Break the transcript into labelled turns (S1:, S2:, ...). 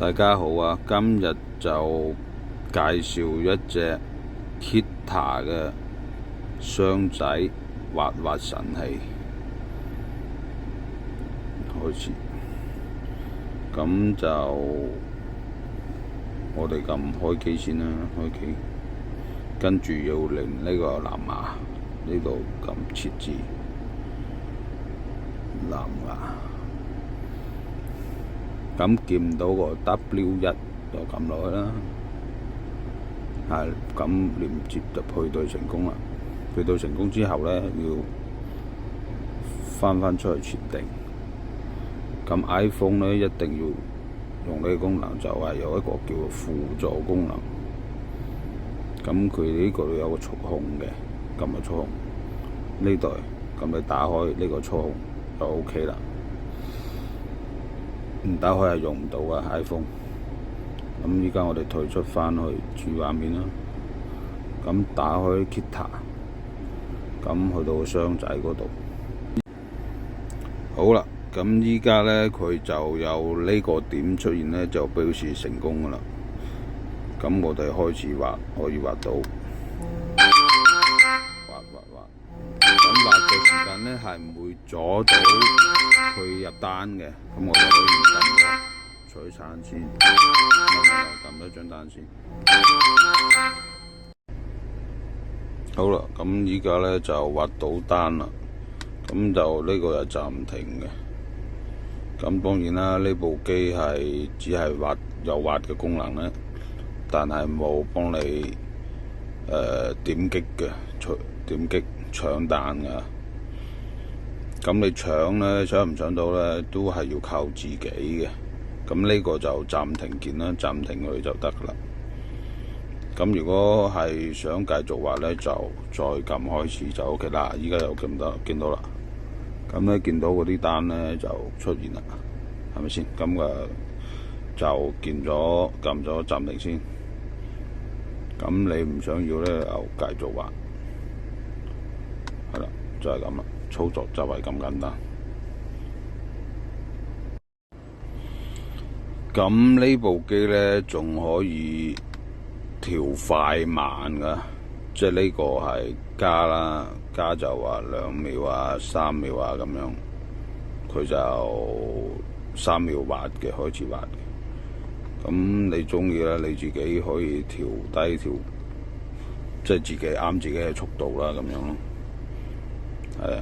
S1: 大家好啊！今日就介紹一隻 Kita 嘅箱仔滑滑神器開始。咁就我哋撳開機先啦，開機，跟住要令呢個藍牙呢度撳設置藍牙。咁見到個 W1 就撳落去啦，係咁連接就配對成功啦。配對成功之後呢，要翻出去設定。咁 iPhone 呢，一定要用呢個功能，就係有一個叫做輔助功能。咁佢呢個有個觸控嘅，撳個觸控呢度，咁你打開呢個觸控就 OK 啦。唔打開係用唔到嘅 iPhone。咁依家我哋退出翻去主畫面啦。咁打開 Kita， 咁去到個箱仔嗰度。好啦，咁依家呢，佢就有呢個點出現呢，就表示成功噶啦。咁我哋開始畫，可以畫到畫。咁畫嘅時間呢，係唔會阻到佢入單嘅。咁我哋可以撳咗取餐先，撳咗張單先。好啦，咁依家呢就畫到單啦。咁就呢個係暫停嘅。咁當然啦，呢部機係只係有畫嘅功能呢，但係冇幫你點擊嘅，點擊搶單㗎。咁你搶呢，搶唔搶到呢，都係要靠自己嘅。咁呢個就暫停鍵啦，暫停佢就得噶啦。咁如果係想繼續畫呢，就再撳開始就 OK 啦。依家又見到啦。咁呢，見到嗰啲單呢就出現啦，係咪先？咁就撳咗暫停先。咁你唔想要呢，又繼續畫，係啦，就係咁啦。操作就係咁簡單。咁呢部機呢，仲可以調快慢噶，即係呢個係加啦，加就話2秒啊、3秒啊咁樣，佢就3秒畫嘅，開始畫嘅。咁你中意咧，你自己可以調低即係自己啱自己嘅速度啦，咁樣咯，係啊。